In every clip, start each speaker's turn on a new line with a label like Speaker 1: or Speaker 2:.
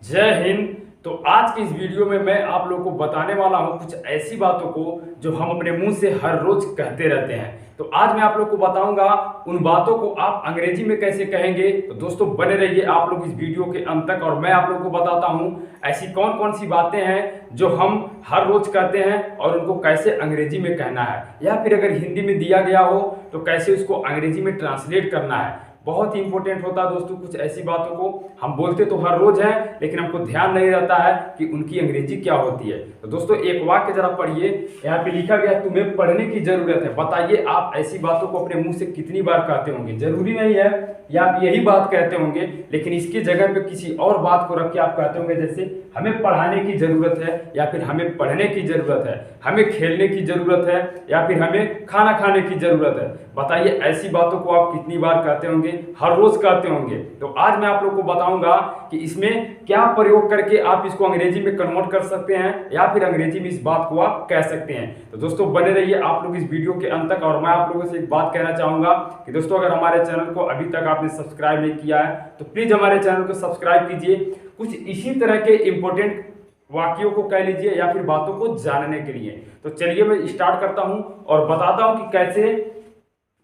Speaker 1: जय हिंद। तो आज की इस वीडियो में मैं आप लोगों को बताने वाला हूं कुछ ऐसी बातों को जो हम अपने मुंह से हर रोज कहते रहते हैं। तो आज मैं आप लोग को बताऊंगा उन बातों को आप अंग्रेजी में कैसे कहेंगे। तो दोस्तों बने रहिए आप लोग इस वीडियो के अंत तक और मैं आप लोग को बताता हूं ऐसी कौन कौन सी बातें हैं जो हम हर रोज कहते हैं और उनको कैसे अंग्रेजी में कहना है, या फिर अगर हिंदी में दिया गया हो तो कैसे उसको अंग्रेजी में ट्रांसलेट करना है। बहुत ही इंपॉर्टेंट होता है दोस्तों। कुछ ऐसी बातों को हम बोलते तो हर रोज हैं लेकिन हमको ध्यान नहीं रहता है कि उनकी अंग्रेजी क्या होती है। तो दोस्तों एक वाक्य जरा पढ़िए, यहाँ पे लिखा गया तुम्हें पढ़ने की जरूरत है। बताइए आप ऐसी बातों को अपने मुंह से कितनी बार कहते होंगे। जरूरी नहीं है या आप यही बात कहते होंगे, लेकिन इसकी जगह पे किसी और बात को रख के आप कहते होंगे, जैसे हमें पढ़ाने की जरूरत है, या फिर हमें पढ़ने की जरूरत है, हमें खेलने की जरूरत है, या फिर हमें खाना खाने की जरूरत है। बताइए ऐसी बातों को आप कितनी बार कहते होंगे, हर रोज कहते होंगे। तो आज मैं आप लोग को बताऊंगा कि इसमें क्या प्रयोग करके आप इसको अंग्रेजी में कन्वर्ट कर सकते हैं, या फिर अंग्रेजी में इस बात को आप कह सकते हैं। तो दोस्तों बने रहिए आप लोग इस वीडियो के अंत तक। और मैं आप लोगों से एक बात कहना चाहूंगा कि दोस्तों अगर हमारे चैनल को अभी तक आपने सब्सक्राइब नहीं किया है तो प्लीज हमारे चैनल को सब्सक्राइब कीजिए। कुछ इसी तरह के इंपॉर्टेंट वाक्यों को कह लीजिए या फिर बातों को जानने के लिए। तो चलिए मैं स्टार्ट करता हूं और बताता हूं कि कैसे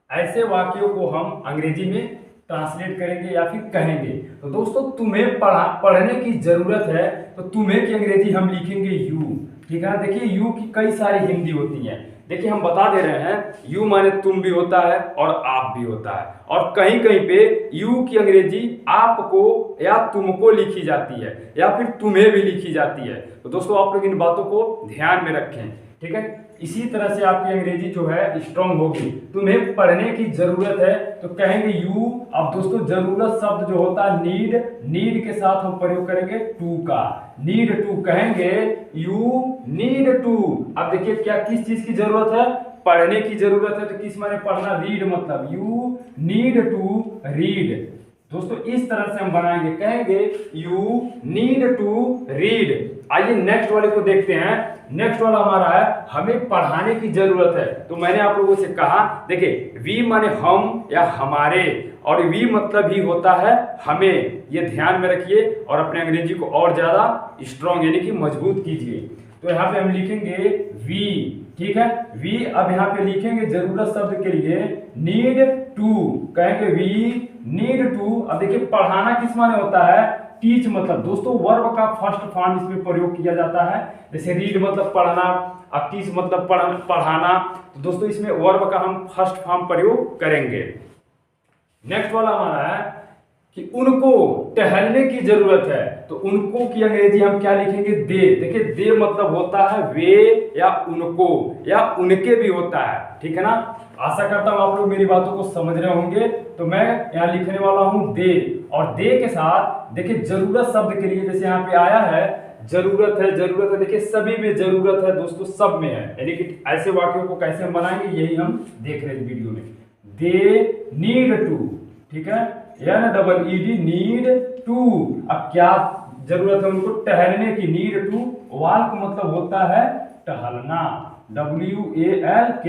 Speaker 1: ऐसे वाक्यों को हम अंग्रेजी में ट्रांसलेट करेंगे या फिर कहेंगे। तो दोस्तों तुम्हें पढ़ने की जरूरत है, तो तुम्हें की अंग्रेजी हम लिखेंगे यू। ठीक है, देखिए यू की कई सारी हिंदी होती हैं। देखिए हम बता दे रहे हैं यू माने तुम भी होता है और आप भी होता है, और कहीं कहीं पे यू की अंग्रेजी आपको या तुमको लिखी जाती है या फिर तुम्हें भी लिखी जाती है। तो दोस्तों आप लोग इन बातों को ध्यान में रखें। ठीक है, इसी तरह से आपकी अंग्रेजी जो है स्ट्रांग होगी। तुम्हें पढ़ने की जरूरत है तो कहेंगे यू। अब दोस्तों जरूरत शब्द जो होता है नीड, नीड के साथ हम प्रयोग करेंगे टू का। नीड टू कहेंगे यू नीड टू। अब देखिए क्या किस चीज की जरूरत है, पढ़ने की जरूरत है। तो किस माने पढ़ना, रीड, मतलब यू नीड टू रीड। दोस्तों इस तरह से हम बनाएंगे, कहेंगे यू नीड टू रीड। आइए नेक्स्ट वाले को देखते हैं। नेक्स्ट वाला हमारा है हमें पढ़ाने की जरूरत है। तो मैंने आप लोगों से कहा, देखिए वी माने हम या हमारे, और वी मतलब ही होता है हमें। ये ध्यान में रखिए और अपने अंग्रेजी को और ज्यादा स्ट्रॉन्ग यानी कि मजबूत कीजिए। तो यहाँ पे हम लिखेंगे वी। ठीक है, वी। अब यहाँ पे लिखेंगे जरूरत शब्द के लिए नीड टू, कहेंगे वी नीड टू। अब देखिए पढ़ाना किस माने होता है, टीच, मतलब दोस्तों वर्ब का फर्स्ट फॉर्म इसमें प्रयोग किया जाता है। जैसे रीड मतलब पढ़ना, अब टीच मतलब पढ़ाना। तो दोस्तों इसमें वर्ब का हम फर्स्ट फॉर्म प्रयोग करेंगे। नेक्स्ट वाला हमारा है कि उनको टहलने की जरूरत है। तो उनको की अंग्रेजी हम क्या लिखेंगे, दे। देखिए दे मतलब होता है वे या उनको या उनके भी होता है। ठीक है ना, आशा करता हूं आप लोग मेरी बातों को समझ रहे होंगे। तो मैं यहाँ लिखने वाला हूं दे, और दे के साथ देखिए जरूरत शब्द के लिए जैसे यहाँ पे आया है जरूरत है, जरूरत है। देखिए सभी में जरूरत है दोस्तों, सब में है। यानी कि ऐसे वाक्यों को कैसे हम बनाएंगे यही हम देख रहे हैं वीडियो में। दे नीड टू, ठीक है, NEED नीड टू। अब क्या जरूरत है उनको, टहलने की, नीड टू। वाल्क मतलब होता है टहलना, WALK।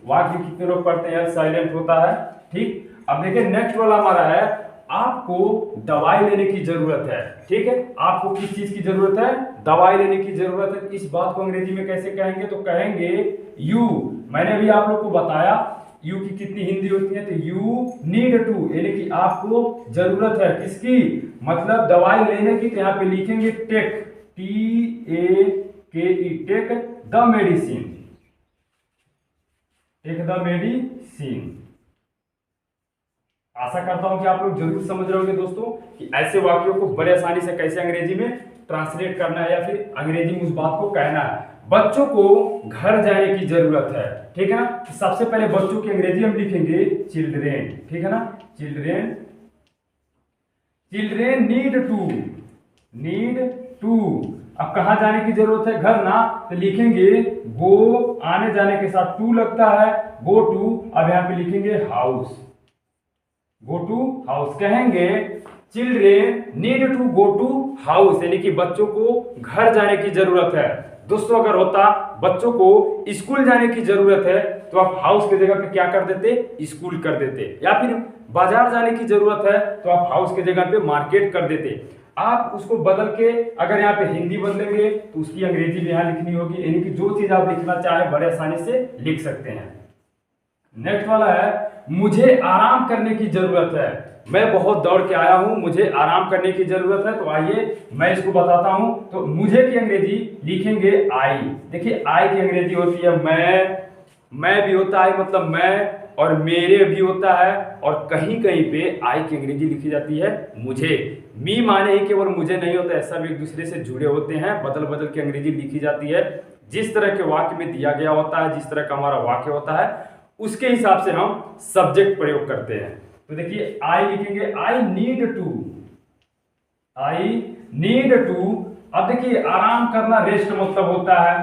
Speaker 1: वाक्य कितने लोग पढ़ते हैं, साइलेंट होता है। ठीक, अब देखिए नेक्स्ट वाला हमारा है आपको दवाई लेने की जरूरत है। ठीक है, आपको किस चीज की जरूरत है, दवाई लेने की जरूरत है। इस बात को अंग्रेजी में कैसे कहेंगे, तो कहेंगे यू। मैंने भी आप लोग को बताया यू की कितनी हिंदी होती है। तो यू नीड टू यानी कि आपको जरूरत है किसकी, मतलब दवाई लेने की। तो यहाँ पे लिखेंगे take, TAKE, take the medicine, take the medicine. आशा करता हूं कि आप लोग जरूर समझ रहे होंगे दोस्तों कि ऐसे वाक्यों को बड़े आसानी से कैसे अंग्रेजी में ट्रांसलेट करना है या फिर अंग्रेजी में उस बात को कहना है। बच्चों को घर जाने की जरूरत है। ठीक है ना, तो सबसे पहले बच्चों की अंग्रेजी हम लिखेंगे चिल्ड्रेन। ठीक है ना, children, children need to, need to. अब कहां जाने की जरूरत है, घर ना, तो लिखेंगे गो, आने जाने के साथ टू लगता है, गो टू। अब यहां पे लिखेंगे हाउस, गो टू हाउस। कहेंगे children need to go to house, यानी कि बच्चों को घर जाने की जरूरत है। दोस्तों अगर होता बच्चों को स्कूल जाने की जरूरत है तो आप हाउस की जगह पे क्या कर देते, स्कूल कर देते। या फिर बाजार जाने की जरूरत है तो आप हाउस की जगह पे मार्केट कर देते। आप उसको बदल के अगर यहाँ पे हिंदी बदलेंगे तो उसकी अंग्रेजी भी यहाँ लिखनी होगी, यानी कि जो चीज आप लिखना चाहें बड़े आसानी से लिख सकते हैं। नेक्स्ट वाला है मुझे आराम करने की जरूरत है। मैं बहुत दौड़ के आया हूं, मुझे आराम करने की जरूरत है। तो आइए मैं इसको बताता हूं। तो मुझे की अंग्रेजी लिखेंगे आई। देखिए आई की अंग्रेजी होती है मैं भी होता है मतलब मैं, और मेरे भी होता है, और कहीं कहीं पे आई की अंग्रेजी लिखी जाती है मुझे। मी माने ही केवल मुझे नहीं होता है, सब एक दूसरे से जुड़े होते हैं, बदल बदल के अंग्रेजी लिखी जाती है। जिस तरह के वाक्य में दिया गया होता है, जिस तरह का हमारा वाक्य होता है, उसके हिसाब से हम सब्जेक्ट प्रयोग करते हैं। तो देखिए आई लिखेंगे आई नीड टू। अब देखिए आराम करना रेस्ट मतलब होता है,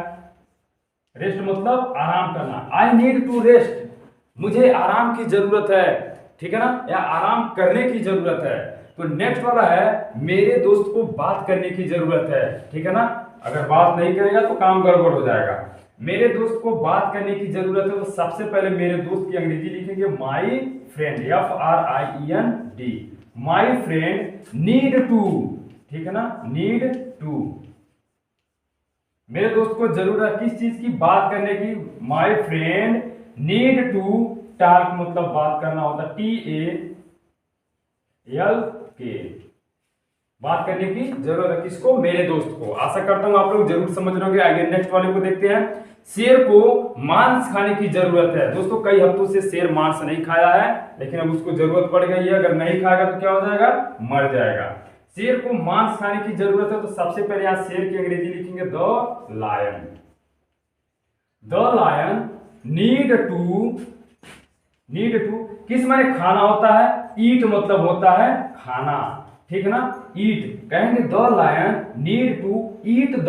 Speaker 1: रेस्ट मतलब आराम करना। आई नीड टू रेस्ट, मुझे आराम की जरूरत है, ठीक है ना, या आराम करने की जरूरत है। तो नेक्स्ट वाला है मेरे दोस्त को बात करने की जरूरत है, ठीक है ना। अगर बात नहीं करेगा तो काम गड़बड़ हो जाएगा। मेरे दोस्त को बात करने की जरूरत है, तो सबसे पहले मेरे दोस्त की अंग्रेजी लिखेंगे my friend, FRIEND। My friend need to, ठीक है ना, नीड टू। मेरे दोस्त को जरूरत है किस चीज की, बात करने की। My friend need to talk, मतलब बात करना होता है, TALK, बात करने की जरूरत है किसको, मेरे दोस्त को। आशा करता हूं आप लोग जरूर समझ रहे होंगे। आगे नेक्स्ट वाले को देखते हैं। शेर को मांस खाने की जरूरत है। दोस्तों कई हफ्तों से शेर मांस नहीं खाया है, लेकिन अब उसको जरूरत पड़ गई है। अगर नहीं खाएगा तो क्या हो जाएगा, मर जाएगा। शेर को मांस खाने की जरूरत है, तो सबसे पहले यहां शेर की अंग्रेजी लिखेंगे the lion. The lion need to किस माने खाना होता है, ईट मतलब होता है खाना, ठीक है ना, ईट। कहेंगे the lion need to eat the,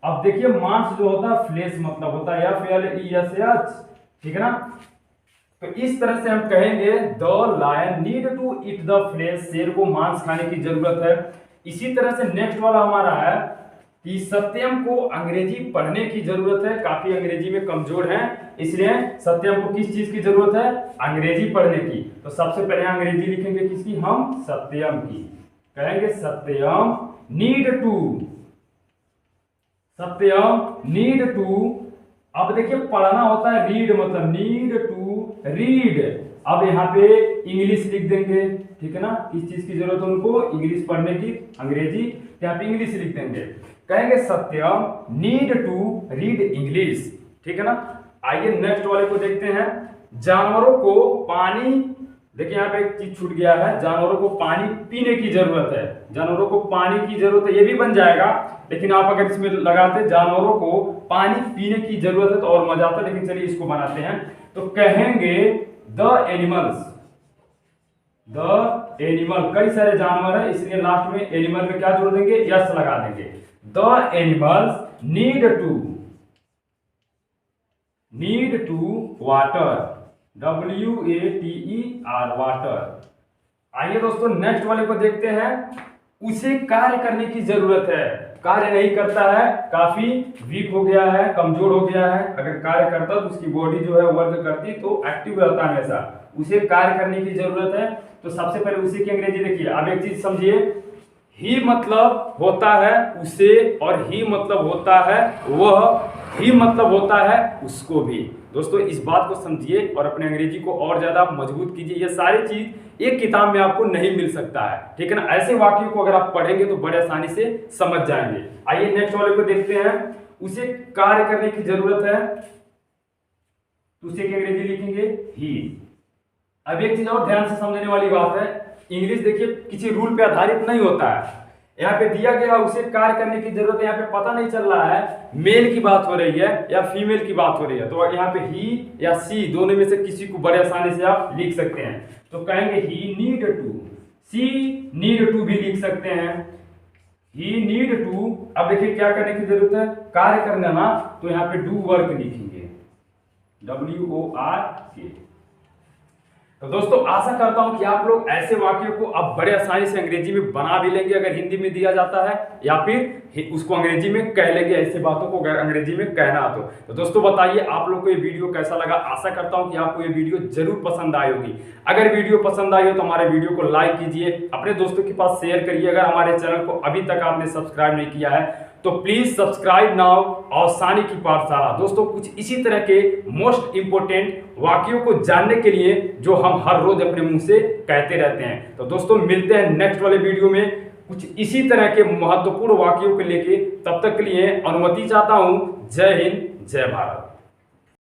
Speaker 1: अब देखिए मांस जो होता है फ्लेश मतलब होता है FLESH, ठीक है ना। तो इस तरह से हम कहेंगे the lion need to eat the flesh, शेर को मांस खाने की जरूरत है। इसी तरह से नेक्स्ट वाला हमारा है कि सत्यम को अंग्रेजी पढ़ने की जरूरत है। काफी अंग्रेजी में कमजोर है, इसलिए सत्यम को किस चीज की जरूरत है, अंग्रेजी पढ़ने की। तो सबसे पहले अंग्रेजी लिखेंगे किसकी, हम सत्यम की। कहेंगे सत्यम नीड टू। अब देखिए पढ़ना होता है रीड, मतलब नीड टू रीड। अब यहाँ पे इंग्लिश लिख देंगे, ठीक है ना, किस चीज की जरूरत है उनको, इंग्लिश पढ़ने की, अंग्रेजी, यहाँ पे इंग्लिश लिख देंगे। कहेंगे सत्यम नीड टू रीड इंग्लिश, ठीक है ना। आइए नेक्स्ट वाले को देखते हैं। जानवरों को पानी, देखिए यहाँ पे एक चीज छूट गया है, जानवरों को पानी पीने की जरूरत है। जानवरों को पानी की जरूरत है, ये भी बन जाएगा, लेकिन आप अगर इसमें लगाते जानवरों को पानी पीने की जरूरत है तो और मजा आता है, लेकिन चलिए इसको बनाते हैं। तो कहेंगे द एनिमल, कई सारे जानवर है, इसलिए लास्ट में एनिमल में क्या जोड़ देंगे, यस लगा देंगे। The animals need to water, WATER, water. आइए दोस्तों नेक्स्ट वाले को देखते हैं। उसे कार्य करने की जरूरत है, कार्य नहीं करता है, काफी वीक हो गया है, कमजोर हो गया है। अगर कार्य करता तो उसकी बॉडी जो है वर्क करती तो एक्टिव रहता हमेशा। उसे कार्य करने की जरूरत है, तो सबसे पहले उसी की अंग्रेजी देखिए। अब एक चीज समझिए, ही मतलब होता है उसे, और ही मतलब होता है वह, ही मतलब होता है उसको भी। दोस्तों इस बात को समझिए और अपने अंग्रेजी को और ज्यादा मजबूत कीजिए। ये सारी चीज एक किताब में आपको नहीं मिल सकता है, ठीक है ना। ऐसे वाक्यों को अगर आप पढ़ेंगे तो बड़े आसानी से समझ जाएंगे। आइए नेक्स्ट वाले को देखते हैं। उसे कार्य करने की जरूरत है, उसे की अंग्रेजी लिखेंगे ही। अब एक चीज और ध्यान से समझने वाली बात है, इंग्लिश देखिए किसी रूल पे आधारित नहीं होता है। यहाँ पे दिया गया उसे कार्य करने की जरूरत है, यहाँ पे पता नहीं चल रहा है मेल की बात हो रही है या फीमेल की बात हो रही है। तो यहाँ पे ही या सी दोनों में से किसी को बड़े आसानी से आप लिख सकते हैं। तो कहेंगे he need to, she need to भी लिख सकते हैं, ही नीड टू। अब देखिए क्या करने की जरूरत है, कार्य करना ना, तो यहाँ पे डू वर्क लिखेंगे, WORK। तो दोस्तों आशा करता हूं कि आप लोग ऐसे वाक्यों को अब बड़े आसानी से अंग्रेजी में बना भी लेंगे अगर हिंदी में दिया जाता है, या फिर उसको अंग्रेजी में कह लेंगे ऐसे बातों को अगर अंग्रेजी में कहना हो तो दोस्तों बताइए आप लोग को ये वीडियो कैसा लगा। आशा करता हूं कि आपको ये वीडियो जरूर पसंद आई होगी। अगर वीडियो पसंद आई हो तो हमारे वीडियो को लाइक कीजिए, अपने दोस्तों के पास शेयर करिए। अगर हमारे चैनल को अभी तक आपने सब्सक्राइब नहीं किया है तो प्लीज सब्सक्राइब नाउ और सानी की पाठशाला। दोस्तों कुछ इसी तरह के मोस्ट इंपोर्टेंट वाक्यों को जानने के लिए जो हम हर रोज अपने मुंह से कहते रहते हैं। तो दोस्तों मिलते हैं नेक्स्ट वाले वीडियो में कुछ इसी तरह के महत्वपूर्ण वाक्यों को लेके। तब तक के लिए अनुमति चाहता हूं। जय हिंद, जय भारत।